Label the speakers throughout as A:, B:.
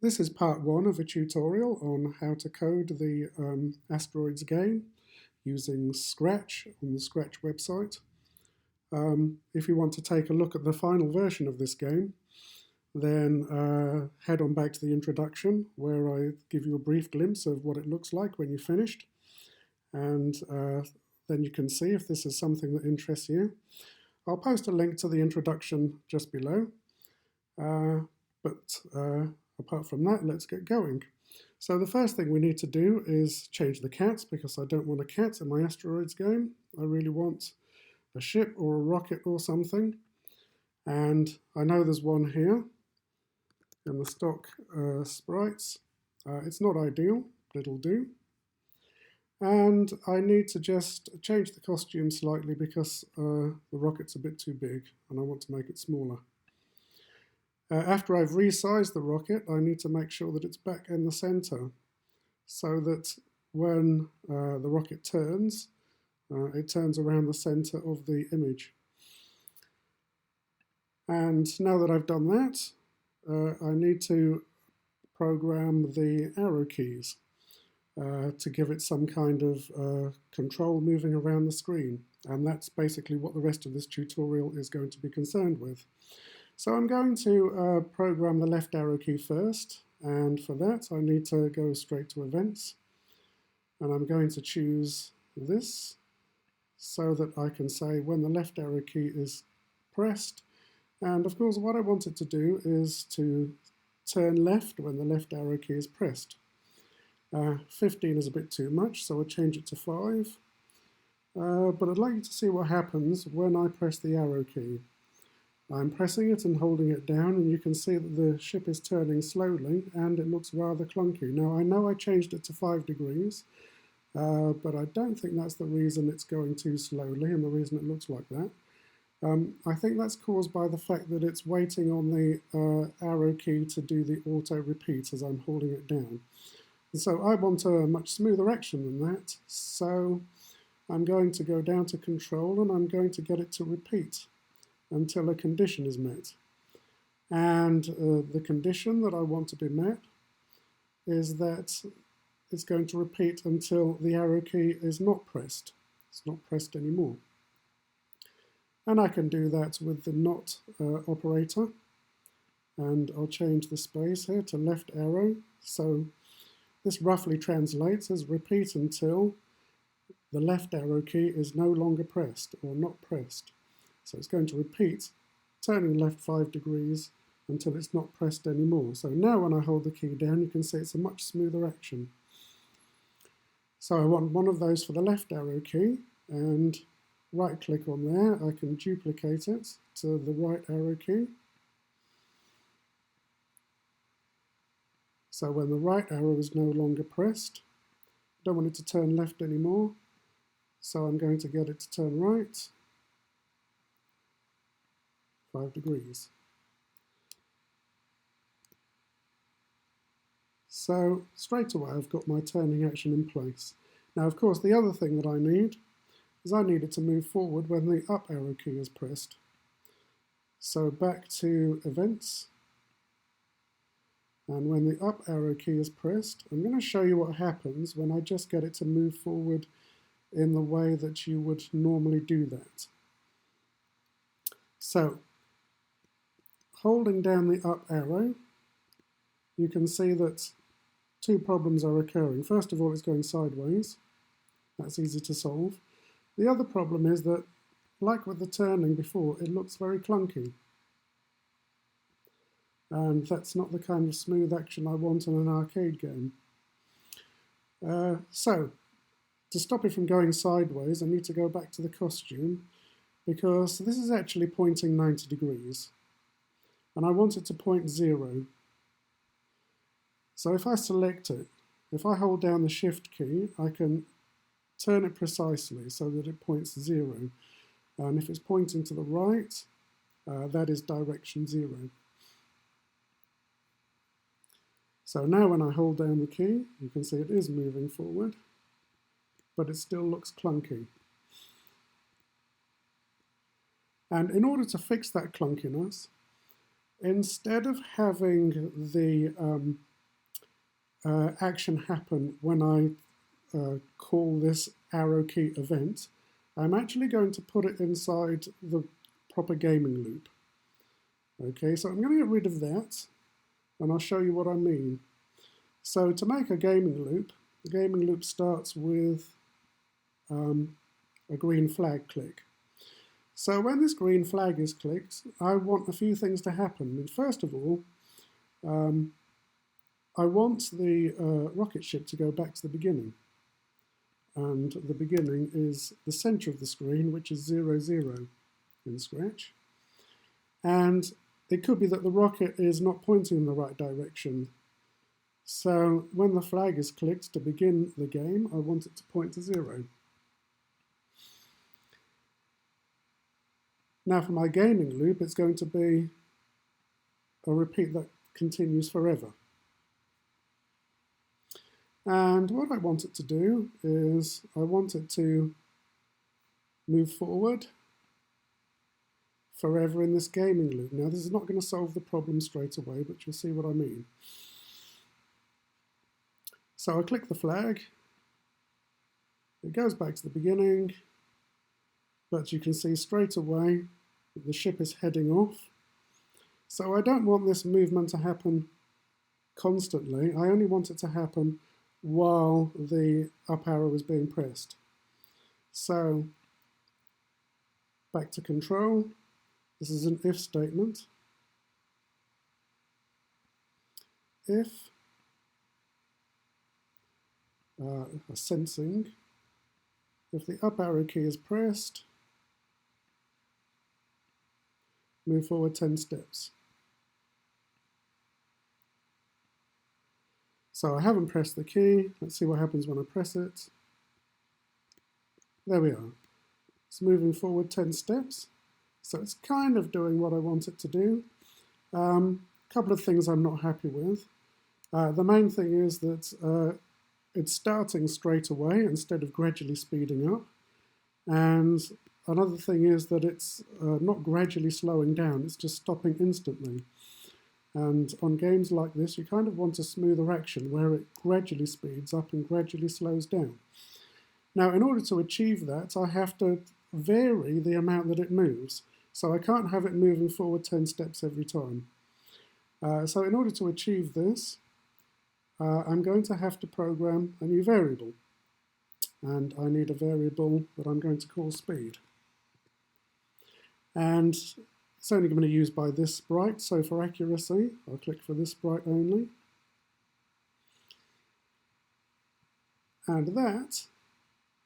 A: This is part one of a tutorial on how to code the Asteroids game using Scratch on the Scratch website. If you want to take a look at the final version of this game, then head on back to the introduction where I give you a brief glimpse of what it looks like when you're finished, and then you can see if this is something that interests you. I'll post a link to the introduction just below, but apart from that, let's get going. So the first thing we need to do is change the cats, because I don't want a cat in my Asteroids game. I really want a ship or a rocket or something. And I know there's one here in the stock sprites. It's not ideal, but it'll do. And I need to just change the costume slightly because the rocket's a bit too big and I want to make it smaller. After I've resized the rocket, I need to make sure that it's back in the center so that when the rocket turns, it turns around the center of the image. And now that I've done that, I need to program the arrow keys to give it some kind of control moving around the screen. And that's basically what the rest of this tutorial is going to be concerned with. So I'm going to program the left arrow key first, and for that I need to go straight to events, and I'm going to choose this so that I can say when the left arrow key is pressed. And of course what I want it to do is to turn left when the left arrow key is pressed. 15 is a bit too much, so I'll change it to 5. But I'd like you to see what happens when I press the arrow key. I'm pressing it and holding it down, and you can see that the ship is turning slowly and it looks rather clunky. Now I know I changed it to 5 degrees, but I don't think that's the reason it's going too slowly and the reason it looks like that. I think that's caused by the fact that it's waiting on the arrow key to do the auto repeat as I'm holding it down. And so I want a much smoother action than that, so I'm going to go down to control and I'm going to get it to repeat until a condition is met. And the condition that I want to be met is that it's going to repeat until the arrow key is not pressed. It's not pressed anymore. And I can do that with the not operator. And I'll change the space here to left arrow. So this roughly translates as repeat until the left arrow key is no longer pressed or not pressed. So it's going to repeat, turning left 5 degrees until it's not pressed anymore. So now when I hold the key down, you can see it's a much smoother action. So I want one of those for the left arrow key, and right click on there, I can duplicate it to the right arrow key. So when the right arrow is no longer pressed, I don't want it to turn left anymore, so I'm going to get it to turn right 5 degrees. So straight away I've got my turning action in place. Now of course the other thing that I need is I need it to move forward when the up arrow key is pressed. So back to events, and when the up arrow key is pressed, I'm going to show you what happens when I just get it to move forward in the way that you would normally do that. So holding down the up arrow, you can see that two problems are occurring. First of all, it's going sideways. That's easy to solve. The other problem is that, like with the turning before, it looks very clunky. And that's not the kind of smooth action I want in an arcade game. So, to stop it from going sideways, I need to go back to the costume, because this is actually pointing 90 degrees. And I want it to point 0. So if I select it, if I hold down the Shift key, I can turn it precisely so that it points 0. And if it's pointing to the right, that is direction 0. So now when I hold down the key, you can see it is moving forward, but it still looks clunky. And in order to fix that clunkiness, instead of having the action happen when I call this arrow key event, I'm actually going to put it inside the proper gaming loop. Okay, so I'm going to get rid of that, and I'll show you what I mean. So to make a gaming loop, the gaming loop starts with a green flag click. So when this green flag is clicked, I want a few things to happen. And first of all, I want the rocket ship to go back to the beginning. And the beginning is the center of the screen, which is 0, 0 in Scratch. And it could be that the rocket is not pointing in the right direction. So when the flag is clicked to begin the game, I want it to point to 0. Now for my gaming loop, it's going to be a repeat that continues forever. And what I want it to do is I want it to move forward forever in this gaming loop. Now this is not going to solve the problem straight away, but you'll see what I mean. So I click the flag, it goes back to the beginning, but you can see straight away that the ship is heading off. So I don't want this movement to happen constantly, I only want it to happen while the up arrow is being pressed. So back to control, this is an if statement. If sensing, if the up arrow key is pressed, move forward 10 steps. So I haven't pressed the key. Let's see what happens when I press it. There we are. It's moving forward 10 steps. So it's kind of doing what I want it to do. A couple of things I'm not happy with. The main thing is that it's starting straight away instead of gradually speeding up. And another thing is that it's not gradually slowing down, it's just stopping instantly. And on games like this, you kind of want a smoother action where it gradually speeds up and gradually slows down. Now, in order to achieve that, I have to vary the amount that it moves. So I can't have it moving forward 10 steps every time. So in order to achieve this, I'm going to have to program a new variable. And I need a variable that I'm going to call speed. And it's only going to be used by this sprite, so for accuracy, I'll click for this sprite only. And that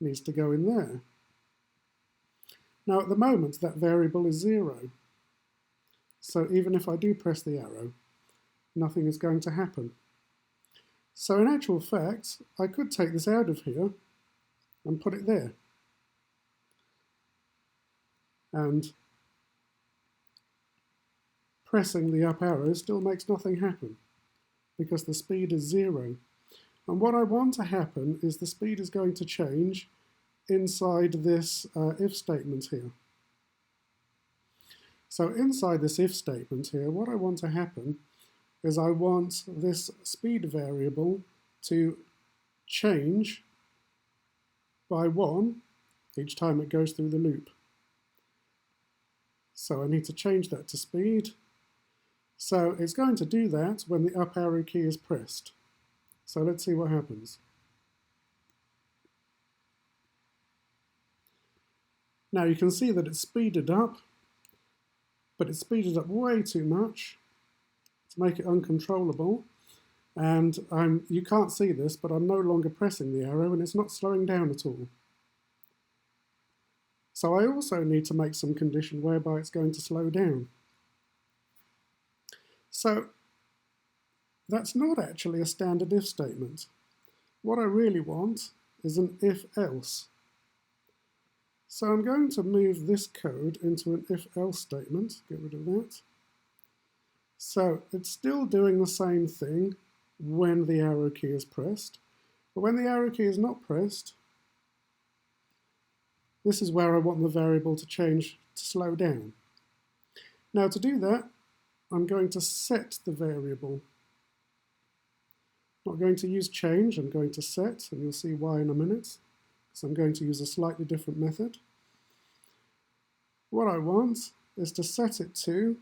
A: needs to go in there. Now at the moment, that variable is 0. So even if I do press the arrow, nothing is going to happen. So in actual fact, I could take this out of here and put it there. And pressing the up arrow still makes nothing happen because the speed is 0. And what I want to happen is the speed is going to change inside this if statement here. So inside this if statement here, what I want to happen is I want this speed variable to change by 1 each time it goes through the loop. So I need to change that to speed. So it's going to do that when the up arrow key is pressed. So let's see what happens. Now you can see that it's speeded up, but it's speeded up way too much to make it uncontrollable. And you can't see this, but I'm no longer pressing the arrow and it's not slowing down at all. So I also need to make some condition whereby it's going to slow down. So that's not actually a standard if statement. What I really want is an if-else. So I'm going to move this code into an if-else statement, get rid of that. So it's still doing the same thing when the arrow key is pressed, but when the arrow key is not pressed, this is where I want the variable to change to slow down. Now to do that, I'm going to set the variable. Not going to use change, I'm going to set, and you'll see why in a minute. So I'm going to use a slightly different method. What I want is to set it to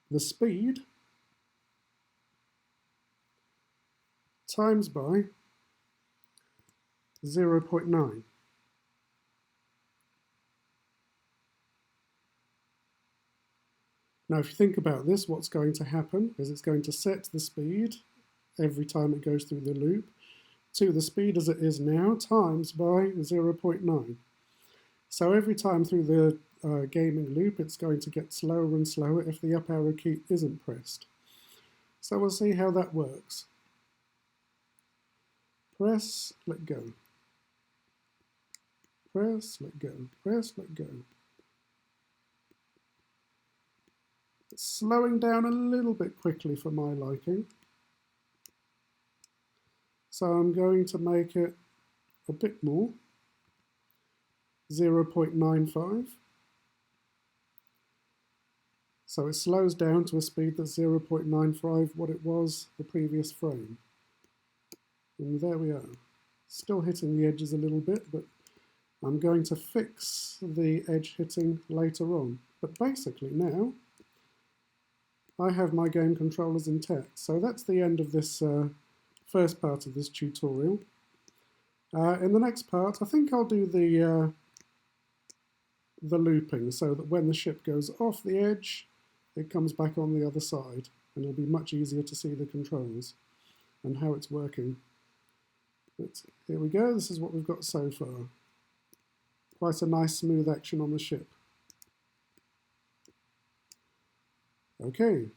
A: the speed times by 0.9. Now, if you think about this, what's going to happen is it's going to set the speed every time it goes through the loop to the speed as it is now times by 0.9. So every time through the gaming loop, it's going to get slower and slower if the up arrow key isn't pressed. So we'll see how that works. Press, let go. Press, let go. Press, let go. It's slowing down a little bit quickly for my liking. So I'm going to make it a bit more, 0.95. So it slows down to a speed that's 0.95 what it was the previous frame. And there we are. Still hitting the edges a little bit, but I'm going to fix the edge hitting later on. But basically now, I have my game controllers intact. So that's the end of this first part of this tutorial. In the next part, I think I'll do the looping so that when the ship goes off the edge, it comes back on the other side, and it'll be much easier to see the controls and how it's working. But here we go, this is what we've got so far. Quite a nice smooth action on the ship. Okay.